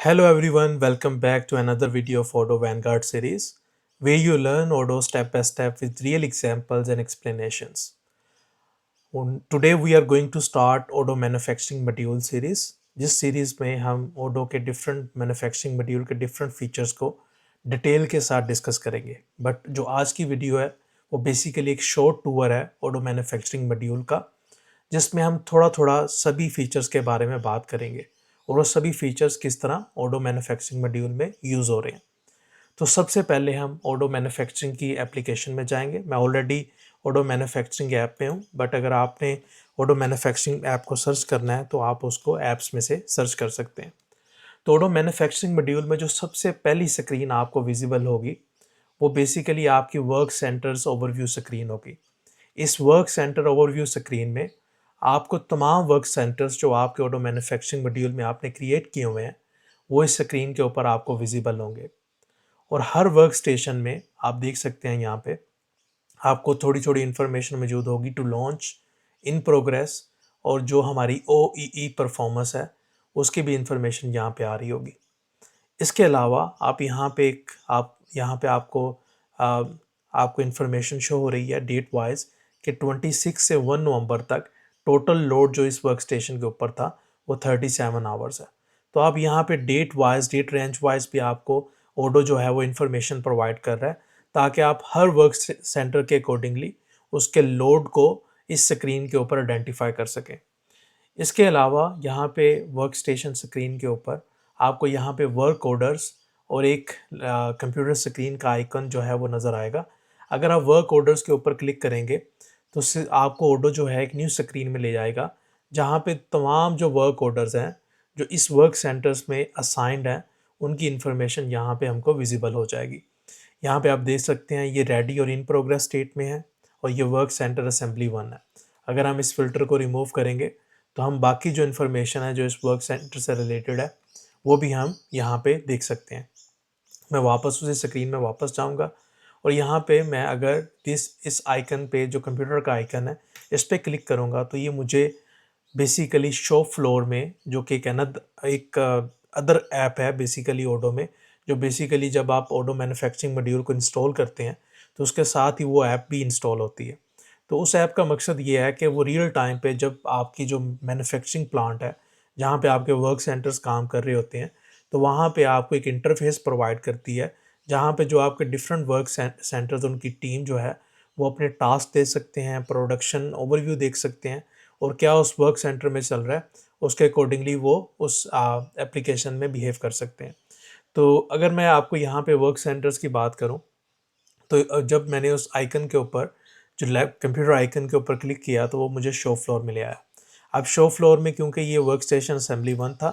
Hello everyone, welcome back to another video of Odoo Vanguard series, where you learn Odoo step by step with real examples and explanations. Today we are going to start Odoo Manufacturing Module series. जिस series में हम Odoo के different manufacturing module के different features को detail के साथ discuss करेंगे. But जो आज की वीडियो है वो बेसिकली एक शॉर्ट टूर है Odoo मैन्युफैक्चरिंग मॉड्यूल का, जिसमें हम थोड़ा थोड़ा सभी फीचर्स के बारे में बात करेंगे और वो सभी फीचर्स किस तरह Odoo मैन्युफैक्चरिंग मॉड्यूल में यूज़ हो रहे हैं. तो सबसे पहले हम Odoo मैन्युफैक्चरिंग की एप्लीकेशन में जाएंगे. मैं ऑलरेडी Odoo मैन्युफैक्चरिंग ऐप पे हूँ, बट अगर आपने Odoo मैन्युफैक्चरिंग ऐप को सर्च करना है तो आप उसको ऐप्स में से सर्च कर सकते हैं. तो Odoo मैन्युफैक्चरिंग मॉड्यूल में जो सबसे पहली स्क्रीन आपको विजिबल होगी वो बेसिकली आपकी वर्क सेंटर्स ओवरव्यू स्क्रीन होगी. इस वर्क सेंटर ओवरव्यू स्क्रीन में आपको तमाम वर्क सेंटर्स जो आपके Odoo मैन्युफैक्चरिंग मॉड्यूल में आपने क्रिएट किए हुए हैं वो इस स्क्रीन के ऊपर आपको विजिबल होंगे. और हर वर्क स्टेशन में आप देख सकते हैं यहाँ पे आपको थोड़ी थोड़ी इन्फॉर्मेशन मौजूद होगी टू लॉन्च, इन प्रोग्रेस, और जो हमारी OEE परफॉर्मेंस है उसकी भी इंफॉर्मेशन यहाँ पे आ रही होगी. इसके अलावा आप यहाँ पे आपको इन्फॉर्मेशन शो हो रही है डेट वाइज कि 26 से 1 नवंबर तक टोटल लोड जो इस वर्क स्टेशन के ऊपर था वो 37 आवर्स है. तो आप यहाँ पे डेट रेंज वाइज भी आपको ओडो जो है वो इन्फॉर्मेशन प्रोवाइड कर रहा है, ताकि आप हर वर्क सेंटर के अकॉर्डिंगली उसके लोड को इस स्क्रीन के ऊपर आइडेंटिफाई कर सकें. इसके अलावा यहाँ पे वर्क स्टेशन स्क्रीन के ऊपर आपको यहाँ पे वर्क ऑर्डर्स और एक कंप्यूटर स्क्रीन का आइकन जो है वो नज़र आएगा. अगर आप वर्क ऑर्डर्स के ऊपर क्लिक करेंगे तो आपको ओडो जो है एक न्यू स्क्रीन में ले जाएगा, जहाँ पे तमाम जो वर्क ऑर्डर्स हैं जो इस वर्क सेंटर्स में असाइंड हैं उनकी इन्फॉर्मेशन यहाँ पे हमको विजिबल हो जाएगी. यहाँ पे आप देख सकते हैं ये रेडी और इन प्रोग्रेस स्टेट में है और ये वर्क सेंटर असेंबली 1 है. अगर हम इस फिल्टर को रिमूव करेंगे तो हम बाकी जो इन्फॉर्मेशन है जो इस वर्क सेंटर से रिलेटेड है वो भी हम यहाँ पे देख सकते हैं. मैं वापस उसी स्क्रीन में वापस जाऊँगा और यहाँ पे मैं अगर इस आइकन पे जो कंप्यूटर का आइकन है इस पे क्लिक करूँगा तो ये मुझे बेसिकली शो फ्लोर में, जो कि एक अदर ऐप है बेसिकली ओडो में, जो बेसिकली जब आप ओडो मैन्युफैक्चरिंग मॉड्यूल को इंस्टॉल करते हैं तो उसके साथ ही वो ऐप भी इंस्टॉल होती है. तो उस ऐप का मकसद ये है कि वो रियल टाइम पे जब आपकी जो मैन्युफैक्चरिंग प्लांट है जहाँ पे आपके वर्क सेंटर्स काम कर रहे होते हैं तो वहाँ पे आपको एक इंटरफेस प्रोवाइड करती है, जहाँ पे जो आपके डिफरेंट वर्क सेंटर्स उनकी टीम जो है वो अपने टास्क दे सकते हैं, प्रोडक्शन ओवरव्यू देख सकते हैं और क्या उस वर्क सेंटर में चल रहा है उसके अकॉर्डिंगली वो उस एप्लीकेशन में बिहेव कर सकते हैं. तो अगर मैं आपको यहाँ पे वर्क सेंटर्स की बात करूँ तो जब मैंने उस आइकन के ऊपर जो लैप कंप्यूटर आइकन के ऊपर क्लिक किया तो वो मुझे शो फ्लोर में ले आया. अब शो फ्लोर में क्योंकि ये वर्क स्टेशन असेंबली 1 था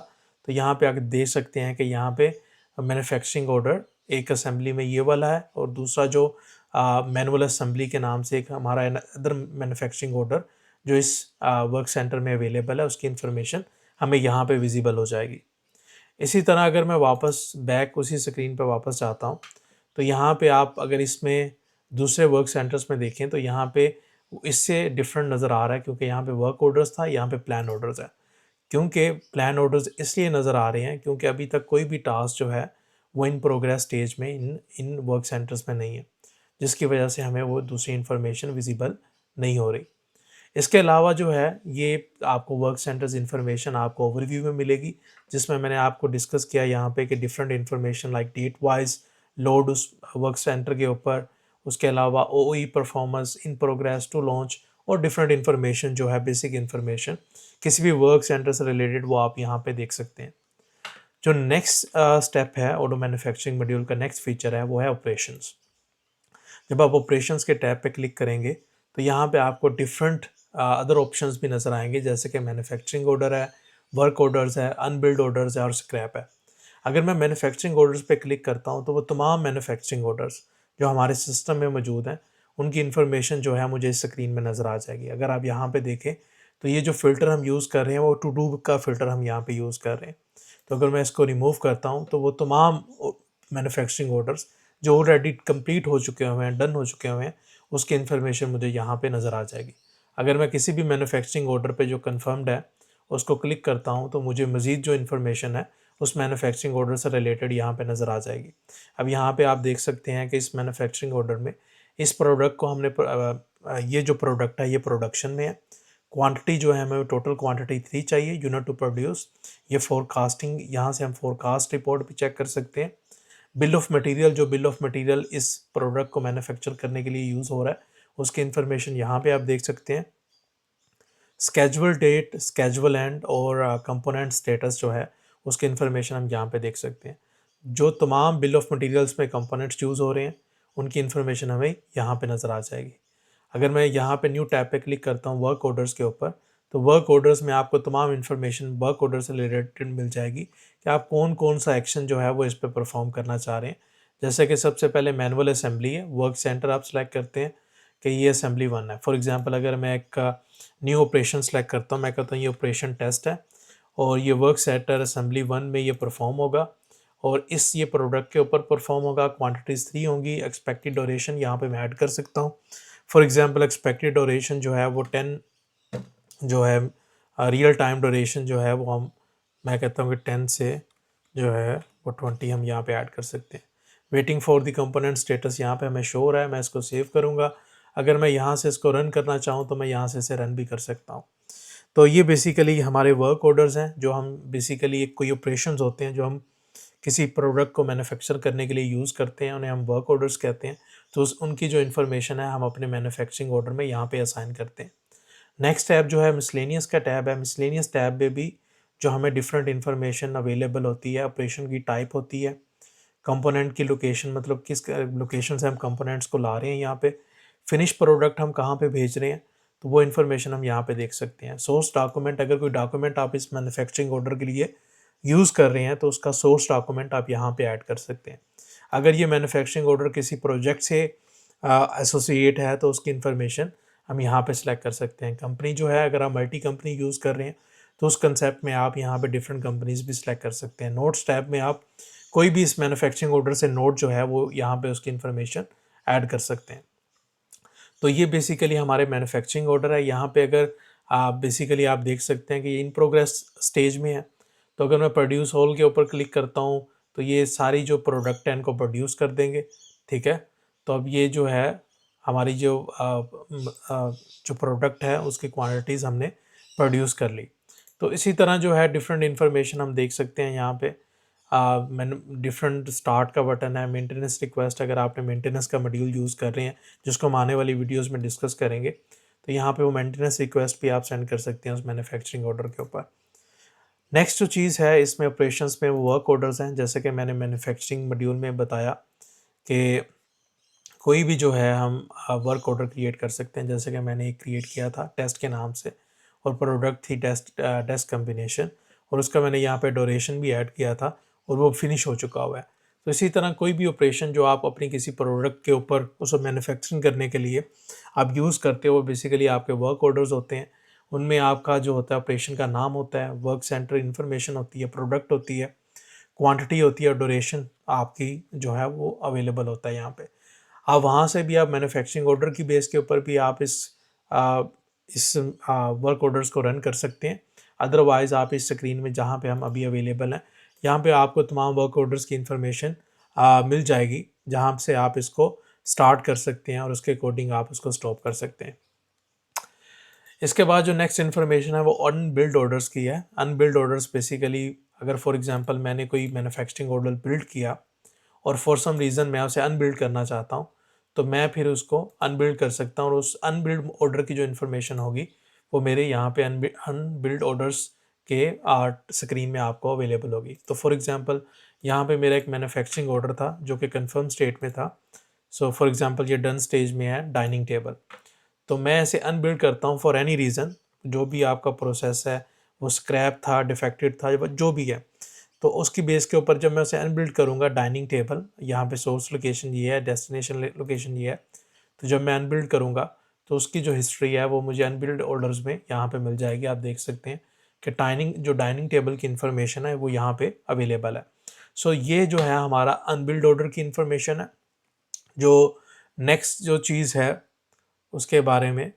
तो यहाँ पे आप देख सकते हैं कि यहाँ पे मैन्युफैक्चरिंग ऑर्डर एक असेंबली में ये वाला है और दूसरा जो मैनुअल असेंबली के नाम से एक हमारा अदर मैन्युफैक्चरिंग ऑर्डर जो इस वर्क सेंटर में अवेलेबल है उसकी इन्फॉर्मेशन हमें यहाँ पे विजिबल हो जाएगी. इसी तरह अगर मैं वापस बैक उसी स्क्रीन पर वापस जाता हूँ तो यहाँ पे आप अगर इसमें दूसरे वर्क सेंटर्स में देखें तो यहाँ पे इससे डिफरेंट नज़र आ रहा है, क्योंकि यहाँ पे वर्क ऑर्डर्स था, यहाँ पे प्लान ऑर्डर्स है. क्योंकि प्लान ऑर्डर्स इसलिए नज़र आ रहे हैं क्योंकि अभी तक कोई भी टास्क जो है वो इन प्रोग्रेस स्टेज में इन इन वर्क सेंटर्स में नहीं है, जिसकी वजह से हमें वो दूसरी इन्फॉर्मेशन विजिबल नहीं हो रही. इसके अलावा जो है ये आपको वर्क सेंटर्स इन्फॉर्मेशन आपको ओवरव्यू में मिलेगी, जिसमें मैंने आपको डिस्कस किया यहाँ पे कि different information like date wise load उस वर्क सेंटर के ऊपर, उसके अलावा OOE performance, in progress, to launch और डिफरेंट इन्फॉर्मेशन जो है बेसिक इन्फॉर्मेशन किसी भी वर्क सेंटर से रिलेटेड वो आप यहाँ पे देख सकते हैं. जो नेक्स्ट स्टेप है ओडो मैन्युफैक्चरिंग मॉड्यूल का नेक्स्ट फीचर है वो है ऑपरेशंस. जब आप ऑपरेशंस के टैब पे क्लिक करेंगे तो यहाँ पे आपको डिफरेंट अदर ऑप्शंस भी नज़र आएंगे, जैसे कि मैन्युफैक्चरिंग ऑर्डर है, वर्क ऑर्डर्स है, अनबिल्ड ऑर्डर्स है और स्क्रैप है. अगर मैं मैन्युफैक्चरिंग ऑर्डर्स पे क्लिक करता हूँ तो वो तमाम मैन्युफैक्चरिंग ऑर्डर्स जो हमारे सिस्टम में मौजूद हैं उनकी इन्फॉर्मेशन जो है मुझे इस स्क्रीन में नज़र आ जाएगी. अगर आप यहाँ पे देखें तो ये जो फ़िल्टर हम यूज़ कर रहे हैं वो टू डू का फ़िल्टर हम यहाँ पे यूज़ कर रहे हैं. तो अगर मैं इसको रिमूव करता हूँ तो वो तमाम मैन्युफैक्चरिंग ऑर्डर्स जो ऑलरेडी कंप्लीट हो चुके हुए हैं, डन हो चुके हुए हैं, उसकी इन्फॉर्मेशन मुझे यहाँ पे नज़र आ जाएगी. अगर मैं किसी भी मैन्युफैक्चरिंग ऑर्डर पे जो कंफर्म्ड है उसको क्लिक करता हूँ तो मुझे मज़ीद जो इन्फॉर्मेशन है उस मैन्युफैक्चरिंग ऑर्डर से रिलेटेड यहाँ पे नज़र आ जाएगी। अब यहाँ पे आप देख सकते हैं कि इस मैन्युफैक्चरिंग ऑर्डर में इस प्रोडक्ट को हमने ये जो प्रोडक्ट है ये प्रोडक्शन में है। क्वांटिटी जो है हमें टोटल क्वांटिटी 3 चाहिए, यूनिट टू प्रोड्यूस। ये फोरकास्टिंग, यहाँ से हम फोरकास्ट रिपोर्ट भी चेक कर सकते हैं। बिल ऑफ मटेरियल, जो बिल ऑफ मटेरियल इस प्रोडक्ट को मैन्युफैक्चर करने के लिए यूज़ हो रहा है उसकी इन्फॉर्मेशन यहाँ पे आप देख सकते हैं। स्केजुअल डेट, स्केजुअल एंड और कंपोनेंट स्टेटस जो है उसकी इन्फॉर्मेशन हम यहाँ पे देख सकते हैं। जो तमाम बिल ऑफ मटेरियल्स में कंपोनेंट्स यूज़ हो रहे हैं उनकी इन्फॉर्मेशन हमें यहाँ पे नज़र आ जाएगी। अगर मैं यहाँ पे न्यू टैब पे क्लिक करता हूँ वर्क ऑर्डर्स के ऊपर, तो वर्क ऑर्डर्स में आपको तमाम इन्फॉर्मेशन वर्क ऑर्डर से रिलेटेड मिल जाएगी कि आप कौन कौन सा एक्शन जो है वो इस पर परफॉर्म करना चाह रहे हैं। जैसे कि सबसे पहले मैनुअल असेंबली है, वर्क सेंटर आप सेलेक्ट करते हैं कि ये असेंबली 1 है। फॉर एग्जांपल अगर मैं एक न्यू ऑपरेशन सेलेक्ट करता हूँ, मैं कहता हूँ ये ऑपरेशन टेस्ट है और ये वर्क सेंटर असेंबली 1 में ये परफॉर्म होगा और ये प्रोडक्ट के ऊपर परफॉर्म होगा। क्वांटिटीज़ 3 होंगी। एक्सपेक्टेड ड्यूरेशन यहाँ पे मैं ऐड कर सकता हूँ। फॉर एग्जांपल एक्सपेक्टेड ड्यूरेशन जो है वो 10 जो है, रियल टाइम ड्यूरेशन जो है वो मैं कहता हूँ कि 10 से जो है वो 20 हम यहाँ पे ऐड कर सकते हैं। Waiting for the component status यहाँ पे हमें शो हो रहा है, मैं इसको सेव करूँगा। अगर मैं यहाँ से इसको रन करना चाहूँ तो मैं यहाँ से इसे रन भी कर सकता हूँ। तो ये बेसिकली हमारे वर्क ऑर्डर्स हैं जो हम बेसिकली एक कोई ऑपरेशंस होते हैं जो हम किसी प्रोडक्ट को मैन्युफैक्चर करने के लिए यूज़ करते हैं, उन्हें हम वर्क ऑर्डर्स कहते हैं। तो उनकी जो इन्फॉर्मेशन है हम अपने मैन्युफैक्चरिंग ऑर्डर में यहाँ पे असाइन करते हैं। नेक्स्ट टैब जो है मिसलेनियस का टैब है। मिसलेनियस टैब में भी जो हमें डिफरेंट इन्फॉर्मेशन अवेलेबल होती है, ऑपरेशन की टाइप होती है, कंपोनेंट की लोकेशन, मतलब किस लोकेशन से हम कंपोनेंट्स को ला रहे हैं, यहाँ पे फिनिश प्रोडक्ट हम कहाँ पे भेज रहे हैं, तो वो इन्फॉर्मेशन हम यहाँ पे देख सकते हैं। सोर्स डॉक्यूमेंट, अगर कोई डॉक्यूमेंट आप इस मैन्युफैक्चरिंग ऑर्डर के लिए यूज़ कर रहे हैं तो उसका सोर्स डॉक्यूमेंट आप यहाँ पे ऐड कर सकते हैं। अगर ये मैन्युफैक्चरिंग ऑर्डर किसी प्रोजेक्ट से एसोसिएट है तो उसकी इन्फॉर्मेशन हम यहाँ पे सिलेक्ट कर सकते हैं। कंपनी जो है, अगर आप मल्टी कंपनी यूज़ कर रहे हैं तो उस कंसेप्ट में आप यहाँ पे डिफरेंट कंपनीज भी सिलेक्ट कर सकते हैं। नोट्स टैब में आप कोई भी इस मैन्युफैक्चरिंग ऑर्डर से नोट जो है वो यहाँ पे उसकी इन्फॉर्मेशन ऐड कर सकते हैं। तो ये बेसिकली हमारे मैन्युफैक्चरिंग ऑर्डर है। यहाँ पे अगर आप बेसिकली आप देख सकते हैं कि ये इन प्रोग्रेस स्टेज में है। तो अगर मैं प्रोड्यूस होल के ऊपर क्लिक करता हूँ तो ये सारी जो प्रोडक्ट है इनको प्रोड्यूस कर देंगे, ठीक है। तो अब ये जो है हमारी जो प्रोडक्ट है उसकी क्वांटिटीज़ हमने प्रोड्यूस कर ली। तो इसी तरह जो है डिफरेंट इन्फॉर्मेशन हम देख सकते हैं यहाँ पे। मैंने डिफरेंट स्टार्ट का बटन है, मेंटेनेंस रिक्वेस्ट, अगर आपने मेंटेनेंस का मॉड्यूल यूज़ कर रहे हैं जिसको हम आने वाली वीडियोस में डिस्कस करेंगे, तो यहाँ पे वो मेंटेनेंस रिक्वेस्ट भी आप सेंड कर सकते हैं उस मैन्युफैक्चरिंग ऑर्डर के ऊपर। नेक्स्ट जो चीज़ है इसमें ऑपरेशंस में वो वर्क ऑर्डर्स हैं। जैसे कि मैंने मैन्युफैक्चरिंग मॉड्यूल में बताया कि कोई भी जो है हम वर्क ऑर्डर क्रिएट कर सकते हैं। जैसे कि मैंने एक क्रिएट किया था टेस्ट के नाम से और प्रोडक्ट थी टेस्ट कम्बिनेशन और उसका मैंने यहाँ पे ड्यूरेशन भी ऐड किया था और वो फिनिश हो चुका हुआ है। तो इसी तरह कोई भी ऑपरेशन जो आप अपनी किसी प्रोडक्ट के ऊपर उसको मैन्युफैक्चरिंग करने के लिए आप यूज़ करते हो वो बेसिकली आपके वर्क ऑर्डर्स होते हैं। उनमें आपका जो होता है ऑपरेशन का नाम होता है, वर्क सेंटर इन्फॉर्मेशन होती है, प्रोडक्ट होती है, क्वांटिटी होती है और ड्यूरेशन आपकी जो है वो अवेलेबल होता है यहाँ पे। आप वहाँ से भी आप मैन्युफैक्चरिंग ऑर्डर की बेस के ऊपर भी आप आ, इस वर्क ऑर्डर्स को रन कर सकते हैं। अदरवाइज़ आप इस स्क्रीन में जहाँ पे हम अभी अवेलेबल हैं यहाँ पे आपको तमाम वर्क ऑर्डर्स की इन्फॉर्मेशन मिल जाएगी, जहाँ से आप इसको स्टार्ट कर सकते हैं और उसके अकॉर्डिंग आप उसको स्टॉप कर सकते हैं। इसके बाद जो नेक्स्ट इन्फॉर्मेशन है वो अनबिल्ड ऑर्डर्स की है। अनबिल्ड ऑर्डर्स बेसिकली अगर फॉर एग्जांपल मैंने कोई मैन्युफैक्चरिंग ऑर्डर बिल्ड किया और फॉर सम रीज़न मैं उसे अनबिल्ड करना चाहता हूँ तो मैं फिर उसको अनबिल्ड कर सकता हूँ और उस अनबिल्ड ऑर्डर की जो इन्फॉर्मेशन होगी वो मेरे यहाँ पे अनबिल्ड ऑर्डर्स के स्क्रीन में आपको अवेलेबल होगी। तो फॉर एग्जांपल यहाँ पे मेरा एक मैन्युफैक्चरिंग ऑर्डर था जो कि कंफर्म स्टेट में था। सो फॉर एग्जांपल ये डन स्टेज में है डाइनिंग टेबल। तो मैं इसे अनबिल्ड करता हूँ फॉर एनी रीज़न। जो भी आपका प्रोसेस है वो स्क्रैप था, डिफेक्टेड था, जो भी है, तो उसकी बेस के ऊपर जब मैं उसे अनबिल्ड करूँगा डाइनिंग टेबल, यहाँ पे सोर्स लोकेशन ये है, डेस्टिनेशन लोकेशन ये है, तो जब मैं अनबिल्ड करूँगा तो उसकी जो हिस्ट्री है वो मुझे अनबिल्ड ऑर्डर्स में यहाँ पे मिल जाएगी। आप देख सकते हैं कि डाइनिंग टेबल की इन्फॉर्मेशन है वो यहाँ पे अवेलेबल है। सो ये जो है हमारा अनबिल्ड ऑर्डर की इन्फॉर्मेशन है। जो नेक्स्ट जो चीज़ है उसके बारे में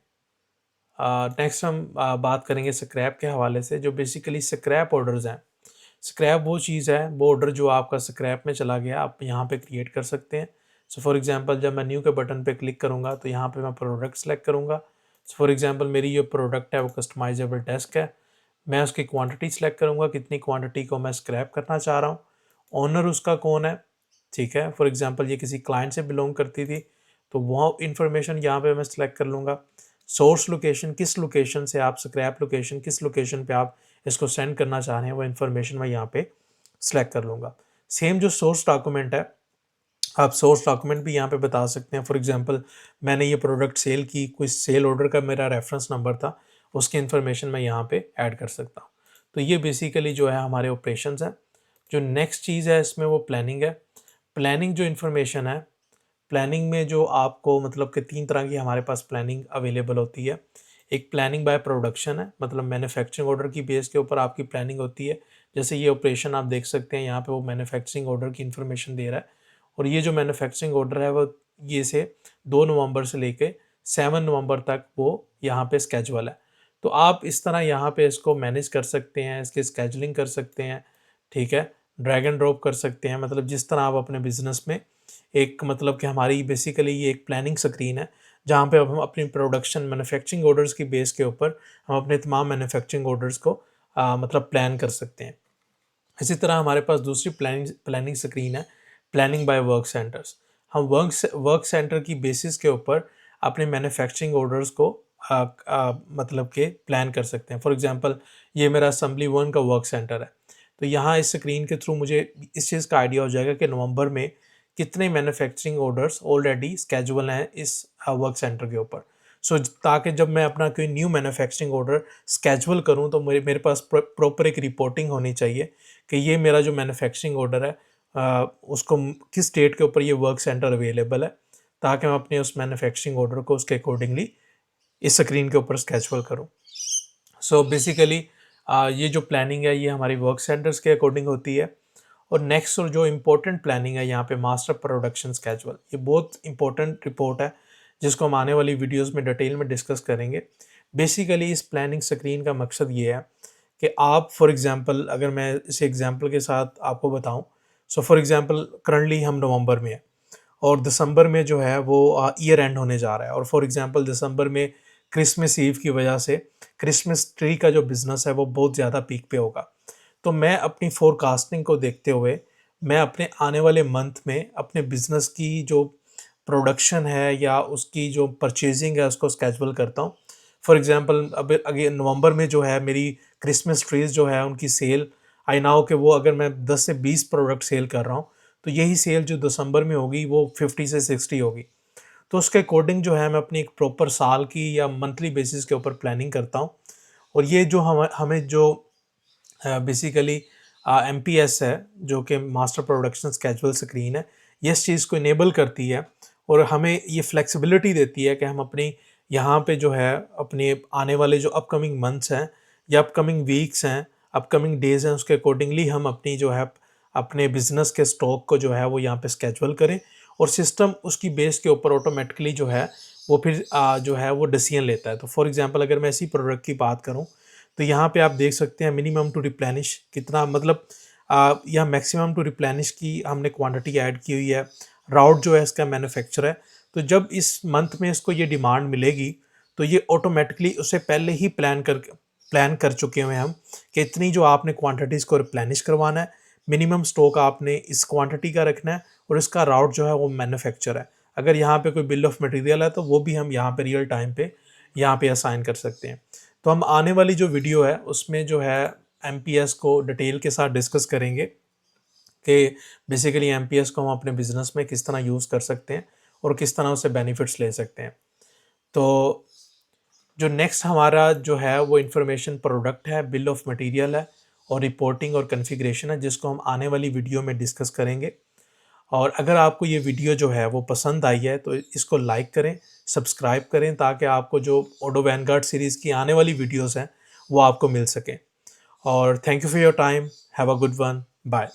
नेक्स्ट हम बात करेंगे स्क्रैप के हवाले से। जो बेसिकली स्क्रैप ऑर्डर्स हैं, स्क्रैप वो चीज़ है, वो ऑर्डर जो आपका स्क्रैप में चला गया, आप यहाँ पे क्रिएट कर सकते हैं। सो फॉर एग्जांपल जब मैं न्यू के बटन पे क्लिक करूँगा तो यहाँ पे मैं प्रोडक्ट सेलेक्ट करूँगा। सो फॉर एग्जांपल मेरी जो प्रोडक्ट है वो कस्टमाइजेबल डेस्क है। मैं उसकी क्वांटिटी सेलेक्ट करूँगा, कितनी क्वांटिटी को मैं स्क्रैप करना चाह रहा हूँ। ओनर उसका कौन है, ठीक है। फॉर एग्जांपल ये किसी क्लाइंट से बिलोंग करती थी, तो वो इन्फॉर्मेशन यहाँ पे मैं सेलेक्ट कर लूँगा। सोर्स लोकेशन, किस लोकेशन से आप स्क्रैप लोकेशन, किस लोकेशन पे आप इसको सेंड करना चाह रहे हैं, वो इन्फॉर्मेशन मैं यहाँ पे सेलेक्ट कर लूँगा। सेम जो सोर्स डॉक्यूमेंट है, आप सोर्स डॉक्यूमेंट भी यहाँ पे बता सकते हैं। फॉर एग्जांपल मैंने ये प्रोडक्ट सेल की, कोई सेल ऑर्डर का मेरा रेफरेंस नंबर था, उसकी इन्फॉर्मेशन मैं यहाँ पे ऐड कर सकता हूँ। तो ये बेसिकली जो है हमारे ऑपरेशंस हैं। जो नेक्स्ट चीज़ है इसमें वो प्लानिंग है। प्लानिंग जो इन्फॉर्मेशन है, प्लानिंग में जो आपको मतलब कि 3 तरह की हमारे पास प्लानिंग अवेलेबल होती है। एक प्लानिंग बाय प्रोडक्शन है, मतलब मैन्युफैक्चरिंग ऑर्डर की बेस के ऊपर आपकी प्लानिंग होती है। जैसे ये ऑपरेशन आप देख सकते हैं, यहाँ पे वो मैन्युफैक्चरिंग ऑर्डर की इन्फॉर्मेशन दे रहा है, और ये जो मैन्युफैक्चरिंग ऑर्डर है वो ये से 2 नवंबर से लेके 7 नवंबर तक वो यहाँ पे स्केड्यूल है। तो आप इस तरह यहाँ पे इसको मैनेज कर सकते हैं, इसकी स्केड्यूलिंग कर सकते हैं, ठीक है। ड्रैग एंड ड्रॉप कर सकते हैं, मतलब जिस तरह आप अपने बिजनेस में एक मतलब कि हमारी बेसिकली ये एक प्लानिंग स्क्रीन है, जहाँ पे अब हम अपनी प्रोडक्शन मैन्युफैक्चरिंग ऑर्डर्स की बेस के ऊपर हम अपने तमाम मैन्युफैक्चरिंग ऑर्डर्स को मतलब प्लान कर सकते हैं। इसी तरह हमारे पास दूसरी प्लानिंग प्लानिंग स्क्रीन है, प्लानिंग बाय वर्क सेंटर्स। हम वर्क सेंटर की बेसिस के ऊपर अपने मैन्युफैक्चरिंग ऑर्डर्स को मतलब के प्लान कर सकते हैं। फॉर एग्जांपल ये मेरा असेंबली 1 का वर्क सेंटर है, तो यहाँ इस स्क्रीन के थ्रू मुझे इस चीज़ का आइडिया हो जाएगा कि नवंबर में कितने मैन्युफैक्चरिंग ऑर्डर्स ऑलरेडी स्केड्यूल हैं इस वर्क सेंटर के ऊपर। सो ताकि जब मैं अपना कोई न्यू मैन्युफैक्चरिंग ऑर्डर स्केड्यूल करूँ तो मेरे मेरे पास प्रॉपर एक रिपोर्टिंग होनी चाहिए कि ये मेरा जो मैन्युफैक्चरिंग ऑर्डर है उसको किस डेट के ऊपर ये वर्क सेंटर अवेलेबल है, ताकि मैं अपने उस मैन्युफैक्चरिंग ऑर्डर को उसके अकॉर्डिंगली इस स्क्रीन के ऊपर स्केड्यूल करूँ। सो बेसिकली ये जो प्लानिंग है ये हमारी वर्क सेंटर्स के अकॉर्डिंग होती है। और नेक्स्ट और जो इम्पोर्टेंट प्लानिंग है यहाँ पे मास्टर प्रोडक्शन स्केड्यूल, ये बहुत इंपॉर्टेंट रिपोर्ट है जिसको हम आने वाली वीडियोस में डिटेल में डिस्कस करेंगे। बेसिकली इस प्लानिंग स्क्रीन का मकसद ये है कि आप फॉर एग्जांपल, अगर मैं इस एग्जांपल के साथ आपको बताऊं, सो फॉर एग्जांपल करंटली हम नवंबर में है और दिसंबर में जो है वो ईयर एंड होने जा रहा है, और फॉर एग्जांपल दिसंबर में क्रिसमस ईव की वजह से क्रिसमस ट्री का जो बिज़नेस है वो बहुत ज़्यादा पीक पे होगा। तो मैं अपनी फोरकास्टिंग को देखते हुए मैं अपने आने वाले मंथ में अपने बिज़नेस की जो प्रोडक्शन है या उसकी जो परचेजिंग है उसको स्केड्यूल करता हूँ। फॉर एग्जांपल अब अगेन नवंबर में जो है मेरी क्रिसमस ट्रीज़ जो है उनकी सेल, आई नाउ कि वो अगर मैं 10 से 20 प्रोडक्ट सेल कर रहा हूँ, तो यही सेल जो दिसंबर में होगी वो 50 से 60 होगी। तो उसके अकॉर्डिंग जो है मैं अपनी एक प्रॉपर साल की या मंथली बेसिस के ऊपर प्लानिंग करता हूँ। और ये जो हमें जो बेसिकली एमपीएस है, जो कि मास्टर प्रोडक्शन स्केड्यूल स्क्रीन है, ये इस चीज़ को इनेबल करती है और हमें ये फ्लेक्सिबिलिटी देती है कि हम अपनी यहाँ पे जो है अपने आने वाले जो अपकमिंग मंथ्स हैं या अपकमिंग वीक्स हैं, अपकमिंग डेज हैं, उसके अकॉर्डिंगली हम अपनी जो है अपने बिजनेस के स्टॉक को जो है वो यहाँ पे स्केड्यूल करें, और सिस्टम उसकी बेस के ऊपर ऑटोमेटिकली जो है वो फिर जो है वो डिसीजन लेता है। तो फॉर एग्जांपल अगर मैं इसी प्रोडक्ट की बात करूँ, तो यहाँ पे आप देख सकते हैं मिनिमम टू रिप्लेनिश कितना, मतलब यहाँ मैक्सिमम टू रिप्लेनिश की हमने क्वांटिटी ऐड की हुई है। राउट जो है इसका मैन्युफैक्चर है, तो जब इस मंथ में इसको ये डिमांड मिलेगी तो ये ऑटोमेटिकली उससे पहले ही प्लान कर चुके हुए हैं हम कि इतनी जो आपने क्वांटिटीज़ को रिप्लेनिश करवाना है, मिनिमम स्टॉक आपने इस क्वांटिटी का रखना है, और इसका राउट जो है वो मैन्युफैक्चर है। अगर यहाँ पे कोई बिल ऑफ मटेरियल है तो वो भी हम यहाँ पे रियल टाइम पे यहाँ पे असाइन कर सकते हैं। तो हम आने वाली जो वीडियो है उसमें जो है एमपीएस को डिटेल के साथ डिस्कस करेंगे कि बेसिकली एमपीएस को हम अपने बिजनेस में किस तरह यूज़ कर सकते हैं और किस तरह उससे बेनिफिट्स ले सकते हैं। तो जो नेक्स्ट हमारा जो है वो इंफॉर्मेशन प्रोडक्ट है, बिल ऑफ मटेरियल है, और रिपोर्टिंग और कॉन्फ़िगरेशन है, जिसको हम आने वाली वीडियो में डिस्कस करेंगे। और अगर आपको ये वीडियो जो है वो पसंद आई है तो इसको लाइक करें, सब्सक्राइब करें, ताकि आपको जो ओडो वैनगार्ड सीरीज़ की आने वाली वीडियोस हैं वो आपको मिल सकें। और thank you for your time, have a good one, bye.